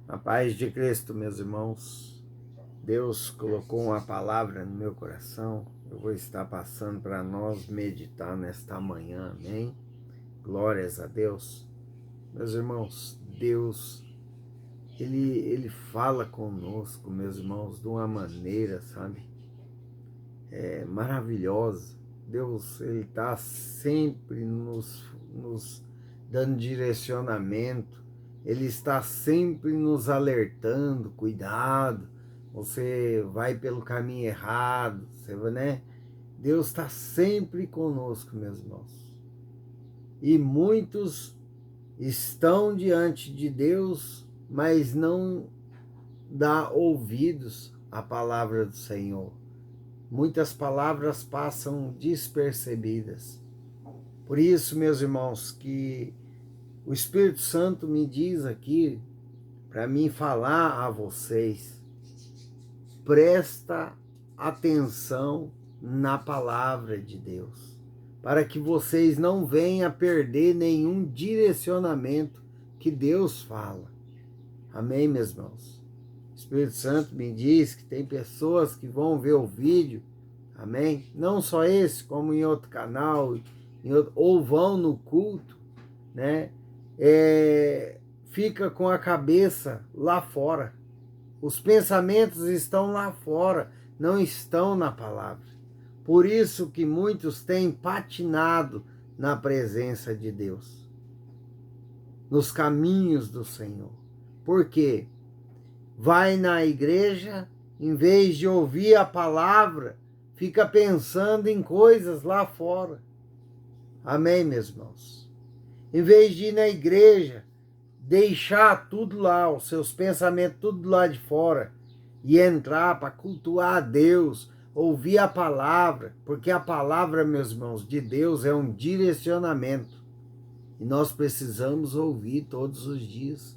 A paz de Cristo, meus irmãos. Deus colocou uma palavra no meu coração. Eu vou estar passando para nós meditar nesta manhã, amém? Glórias a Deus. Meus irmãos, Deus, Ele fala conosco, meus irmãos, de uma maneira, sabe? Maravilhosa. Deus, Ele está sempre nos dando direcionamento. Ele está sempre nos alertando, cuidado, você vai pelo caminho errado, você, né? Deus está sempre conosco, meus irmãos. E muitos estão diante de Deus, mas não dá ouvidos à palavra do Senhor. Muitas palavras passam despercebidas. Por isso, meus irmãos, que o Espírito Santo me diz aqui, para mim falar a vocês, presta atenção na palavra de Deus, para que vocês não venham a perder nenhum direcionamento que Deus fala. Amém, meus irmãos? O Espírito Santo me diz que tem pessoas que vão ver o vídeo, amém? Não só esse, como em outro canal, ou vão no culto, né? Fica com a cabeça lá fora. Os pensamentos estão lá fora, não estão na palavra. Por isso que muitos têm patinado na presença de Deus, nos caminhos do Senhor. Por quê? Vai na igreja, em vez de ouvir a palavra, fica pensando em coisas lá fora. Amém, meus irmãos? Em vez de ir na igreja, deixar tudo lá, os seus pensamentos tudo lá de fora, e entrar para cultuar a Deus, ouvir a palavra, porque a palavra, meus irmãos, de Deus é um direcionamento. E nós precisamos ouvir todos os dias.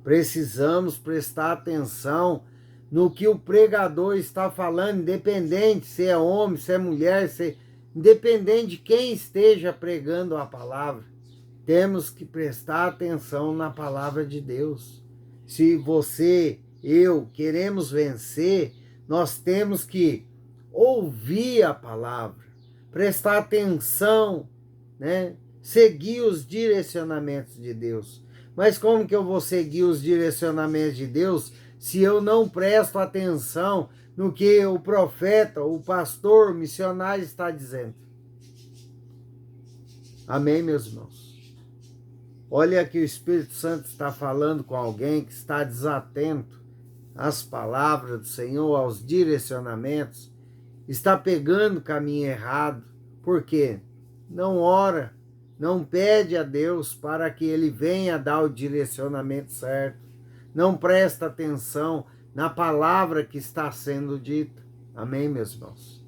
Precisamos prestar atenção no que o pregador está falando, independente se é homem, se é mulher, independente de quem esteja pregando a palavra. Temos que prestar atenção na palavra de Deus. Se você, eu, queremos vencer, nós temos que ouvir a palavra, prestar atenção, né? Seguir os direcionamentos de Deus. Mas como que eu vou seguir os direcionamentos de Deus se eu não presto atenção no que o profeta, o pastor, o missionário está dizendo? Amém, meus irmãos? Olha que o Espírito Santo está falando com alguém que está desatento às palavras do Senhor, aos direcionamentos, está pegando o caminho errado. Por quê? Não ora, não pede a Deus para que Ele venha dar o direcionamento certo. Não presta atenção na palavra que está sendo dita. Amém, meus irmãos?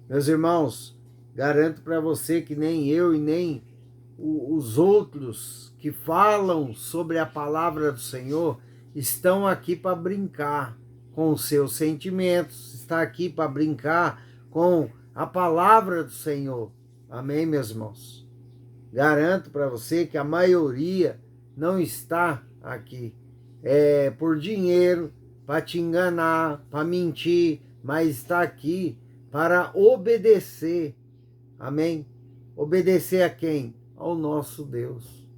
Meus irmãos, garanto para você que nem eu e nem os outros que falam sobre a palavra do Senhor estão aqui para brincar com os seus sentimentos, está aqui para brincar com a palavra do Senhor. Amém, meus irmãos? Garanto para você que a maioria não está aqui por dinheiro, para te enganar, para mentir, mas está aqui para obedecer. Amém? Obedecer a quem? Ao nosso Deus.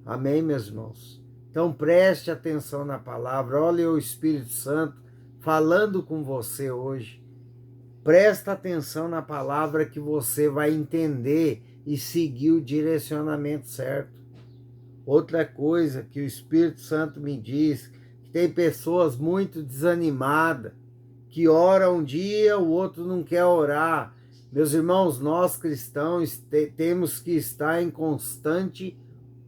Amém, meus irmãos? Então preste atenção na palavra. Olha o Espírito Santo falando com você hoje. Presta atenção na palavra que você vai entender e seguir o direcionamento certo. Outra coisa que o Espírito Santo me diz, que tem pessoas muito desanimadas, que oram um dia, o outro não quer orar. Meus irmãos, nós cristãos temos que estar em constante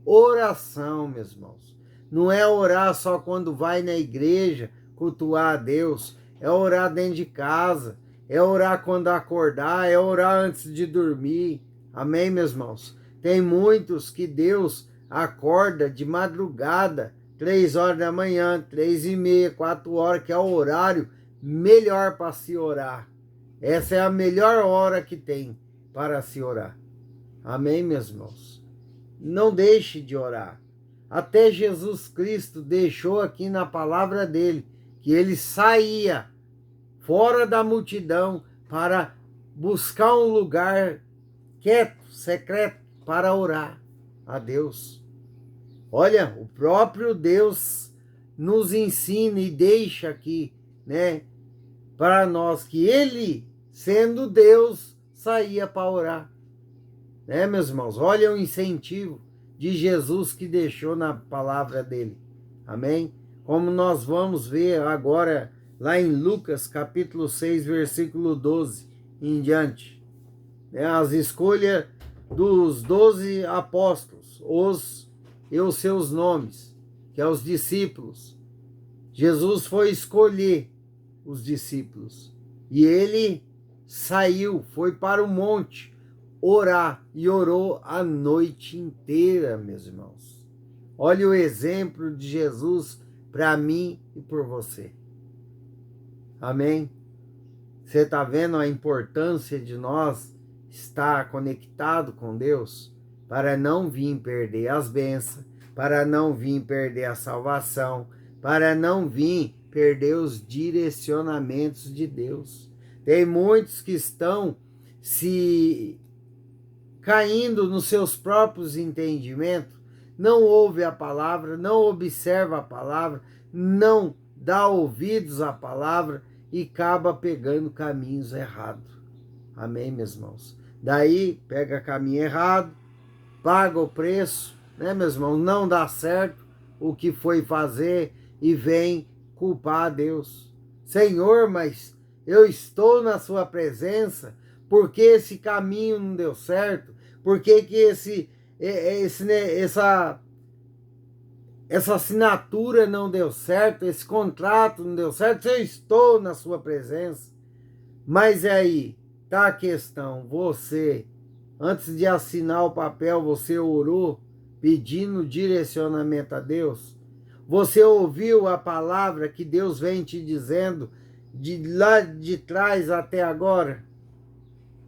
oração, meus irmãos. Não é orar só quando vai na igreja cultuar a Deus, é orar dentro de casa, é orar quando acordar, é orar antes de dormir. Amém, meus irmãos? Tem muitos que Deus acorda de madrugada, 3 horas da manhã, 3h30, 4 horas, que é o horário melhor para se orar. Essa é a melhor hora que tem para se orar. Amém, meus irmãos? Não deixe de orar. até Jesus Cristo deixou aqui na palavra dele, que ele saía fora da multidão para buscar um lugar quieto, secreto, para orar a Deus. Olha, o próprio Deus nos ensina e deixa aqui, né, para nós que ele, sendo Deus, saía para orar. Né, meus irmãos? Olha o incentivo de Jesus que deixou na palavra dele. Amém? Como nós vamos ver agora lá em Lucas capítulo 6, versículo 12 em diante. Né, as escolhas dos 12 apóstolos, os seus nomes, que é os discípulos. Jesus foi escolher os discípulos e ele saiu, foi para o monte orar e orou a noite inteira, meus irmãos. Olha o exemplo de Jesus para mim e por você. Amém? Você está vendo a importância de nós estar conectado com Deus para não vir perder as bênçãos, para não vir perder a salvação, para não vir perder os direcionamentos de Deus. Tem muitos que estão se caindo nos seus próprios entendimentos, não ouve a palavra, não observa a palavra, não dá ouvidos à palavra e acaba pegando caminhos errados. Amém, meus irmãos? Daí pega caminho errado, paga o preço, né, meus irmãos? Não dá certo o que foi fazer e vem culpar a Deus. Senhor, mas eu estou na sua presença, por que esse caminho não deu certo? Por que essa assinatura não deu certo? Esse contrato não deu certo? Eu estou na sua presença. Mas aí tá a questão, você, antes de assinar o papel, você orou pedindo direcionamento a Deus? Você ouviu a palavra que Deus vem te dizendo de lá de trás até agora?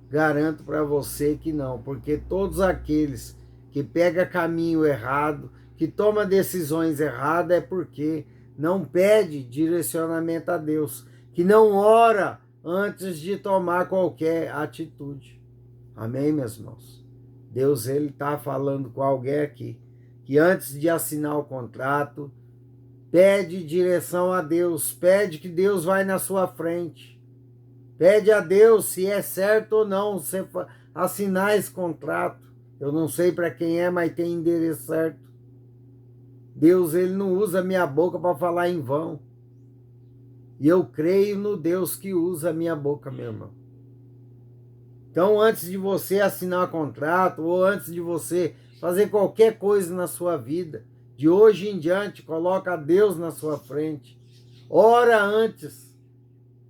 Garanto para você que não, porque todos aqueles que pegam caminho errado, que tomam decisões erradas, é porque não pede direcionamento a Deus, que não ora antes de tomar qualquer atitude. Amém, meus irmãos? Deus, ele está falando com alguém aqui, que antes de assinar o contrato, pede direção a Deus, pede que Deus vai na sua frente. Pede a Deus se é certo ou não você assinar esse contrato. Eu não sei para quem é, mas tem endereço certo. Deus, ele não usa minha boca para falar em vão. E eu creio no Deus que usa a minha boca, meu irmão. Então, antes de você assinar um contrato, ou antes de você fazer qualquer coisa na sua vida, de hoje em diante, coloca Deus na sua frente. Ora antes.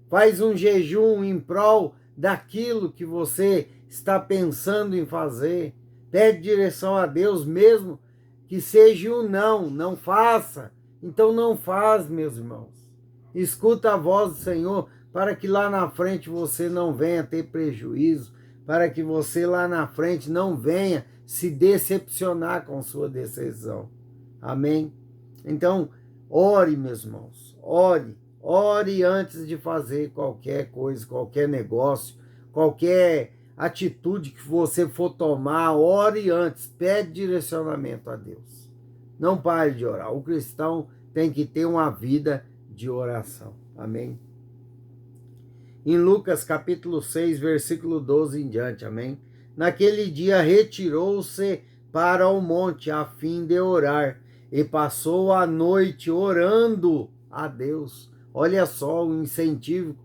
Faz um jejum em prol daquilo que você está pensando em fazer. Pede direção a Deus, mesmo que seja um não. Não faça. Então não faz, meus irmãos. Escuta a voz do Senhor para que lá na frente você não venha ter prejuízo. Para que você lá na frente não venha se decepcionar com sua decisão. Amém? Então, ore, meus irmãos. Ore. Ore antes de fazer qualquer coisa, qualquer negócio, qualquer atitude que você for tomar, ore antes, pede direcionamento a Deus. Não pare de orar. O cristão tem que ter uma vida de oração. Amém? Em Lucas capítulo 6, versículo 12 em diante, amém? Naquele dia retirou-se para o monte a fim de orar e passou a noite orando a Deus. Olha só o incentivo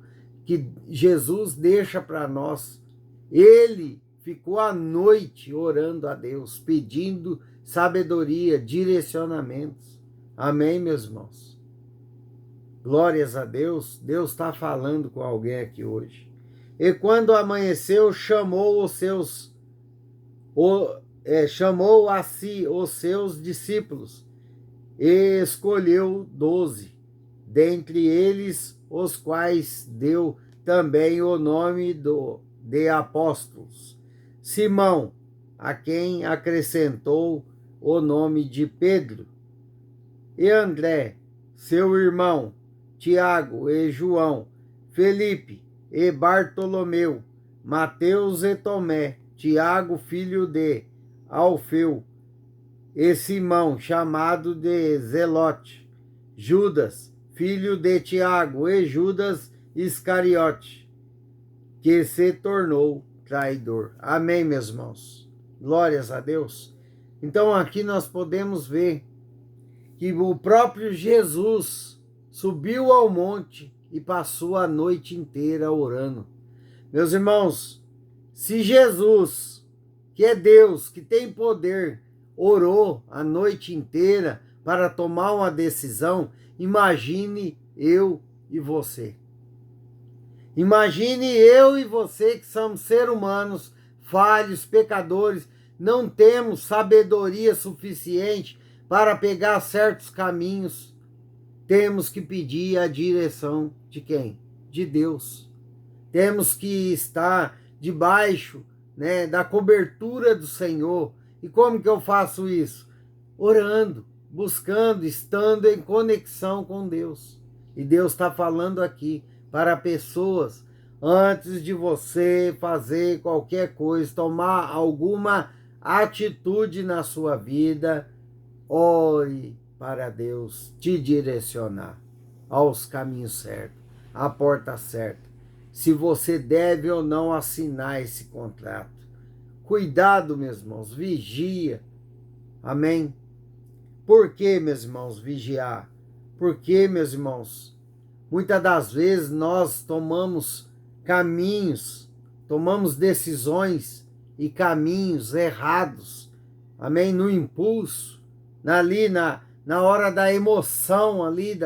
que Jesus deixa para nós. Ele ficou a noite orando a Deus, pedindo sabedoria, direcionamentos. Amém, meus irmãos? Glórias a Deus. Deus está falando com alguém aqui hoje. E quando amanheceu, chamou a si os seus discípulos e escolheu 12. Dentre eles, os quais deu também o nome de apóstolos. Simão, a quem acrescentou o nome de Pedro, e André, seu irmão, Tiago e João, Felipe e Bartolomeu, Mateus e Tomé, Tiago, filho de Alfeu, e Simão, chamado de Zelote, Judas, filho de Tiago, e Judas Iscariote, que se tornou traidor. Amém, meus irmãos? Glórias a Deus. Então aqui nós podemos ver que o próprio Jesus subiu ao monte e passou a noite inteira orando. Meus irmãos, se Jesus, que é Deus, que tem poder, orou a noite inteira para tomar uma decisão, imagine eu e você. Imagine eu e você que somos seres humanos, falhos, pecadores, não temos sabedoria suficiente para pegar certos caminhos. Temos que pedir a direção de quem? De Deus. Temos que estar debaixo, da cobertura do Senhor. E como que eu faço isso? Orando, buscando, estando em conexão com Deus. E Deus está falando aqui para pessoas, antes de você fazer qualquer coisa, tomar alguma atitude na sua vida, ore para Deus te direcionar aos caminhos certos, à porta certa. Se você deve ou não assinar esse contrato. Cuidado, meus irmãos, vigia. Amém? Por que, meus irmãos, vigiar? Porque, meus irmãos, muitas das vezes nós tomamos caminhos, tomamos decisões e caminhos errados. Amém? No impulso, na hora da emoção ali,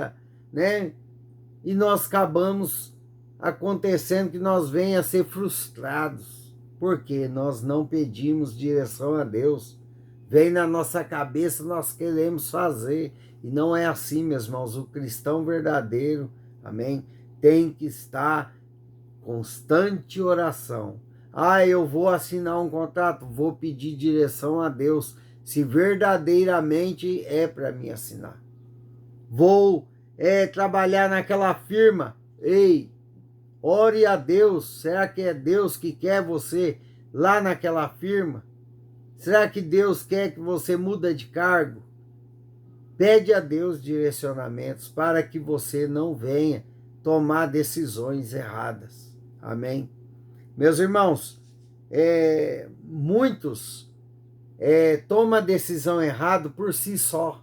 e nós acabamos acontecendo que nós venhamos a ser frustrados, porque nós não pedimos direção a Deus. Vem na nossa cabeça, nós queremos fazer, e não é assim, meus irmãos. O cristão verdadeiro, amém, tem que estar constante oração. Eu vou assinar um contrato, vou pedir direção a Deus, se verdadeiramente é para mim assinar. Vou trabalhar naquela firma, ore a Deus. Será que é Deus que quer você lá naquela firma? Será que Deus quer que você mude de cargo? Pede a Deus direcionamentos para que você não venha tomar decisões erradas. Amém? Meus irmãos, muitos tomam a decisão errada por si só,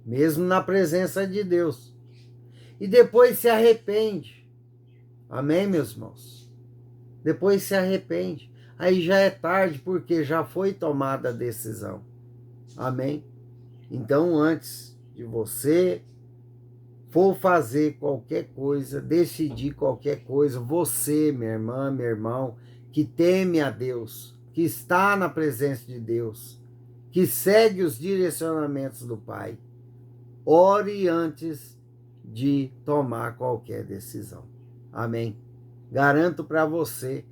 mesmo na presença de Deus, e depois se arrepende. Amém, meus irmãos? Depois se arrepende. Aí já é tarde, porque já foi tomada a decisão. Amém? Então, antes de você for fazer qualquer coisa, decidir qualquer coisa, você, minha irmã, meu irmão, que teme a Deus, que está na presença de Deus, que segue os direcionamentos do Pai, ore antes de tomar qualquer decisão. Amém? Garanto para você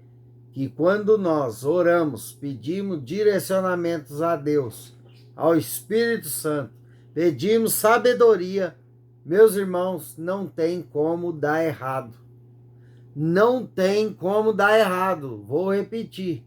que quando nós oramos, pedimos direcionamentos a Deus, ao Espírito Santo, pedimos sabedoria, meus irmãos, não tem como dar errado. Não tem como dar errado. Vou repetir.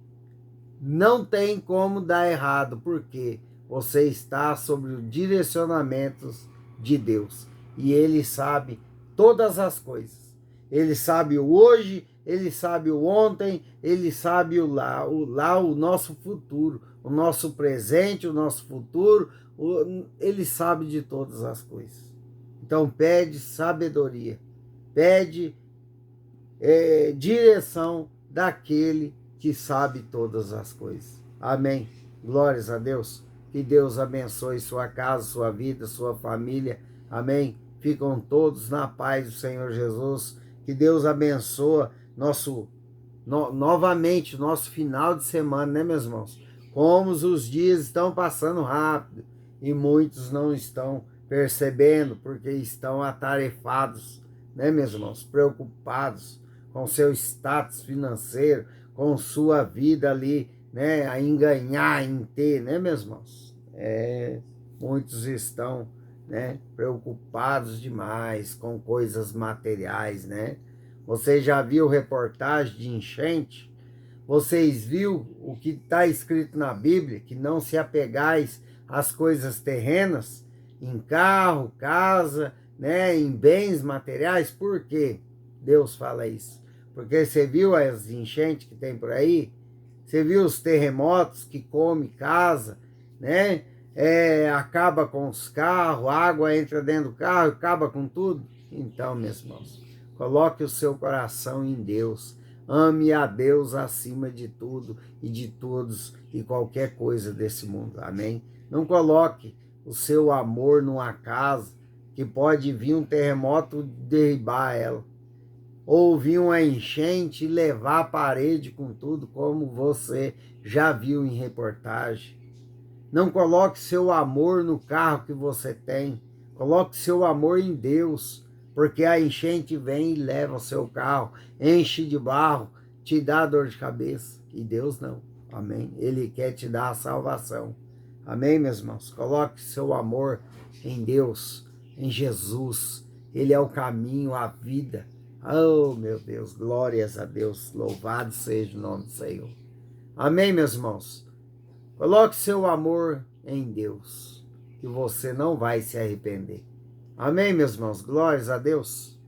Não tem como dar errado, porque você está sobre os direcionamentos de Deus. E Ele sabe todas as coisas. Ele sabe o hoje, Ele sabe o ontem, Ele sabe o nosso futuro, o nosso presente, o nosso futuro. Ele sabe de todas as coisas. Então pede sabedoria, pede direção daquele que sabe todas as coisas. Amém. Glórias a Deus. Que Deus abençoe sua casa, sua vida, sua família. Amém. Ficam todos na paz do Senhor Jesus. Que Deus abençoe novamente o nosso final de semana, né, meus irmãos? Como os dias estão passando rápido e muitos não estão percebendo, porque estão atarefados, né, meus irmãos? Preocupados com seu status financeiro, com sua vida ali, né, em ganhar, em ter, né, meus irmãos? Muitos estão né? Preocupados demais com coisas materiais, né? Você já viu reportagem de enchente? Vocês viu o que está escrito na Bíblia, que não se apegais às coisas terrenas, em carro, casa, né, em bens materiais? Por quê Deus fala isso? Porque você viu as enchentes que tem por aí? Você viu os terremotos que come casa, né? Acaba com os carros, a água entra dentro do carro, acaba com tudo. Então, meus irmãos, coloque o seu coração em Deus. Ame a Deus acima de tudo e de todos e qualquer coisa desse mundo. Amém? Não coloque o seu amor numa casa que pode vir um terremoto derribar ela. Ou vir uma enchente e levar a parede com tudo, como você já viu em reportagem. Não coloque seu amor no carro que você tem. Coloque seu amor em Deus, porque a enchente vem e leva o seu carro, enche de barro, te dá dor de cabeça. E Deus não. Amém? Ele quer te dar a salvação. Amém, meus irmãos? Coloque seu amor em Deus, em Jesus. Ele é o caminho, a vida. Oh, meu Deus, glórias a Deus. Louvado seja o nome do Senhor. Amém, meus irmãos? Coloque seu amor em Deus, que você não vai se arrepender. Amém, meus irmãos? Glórias a Deus.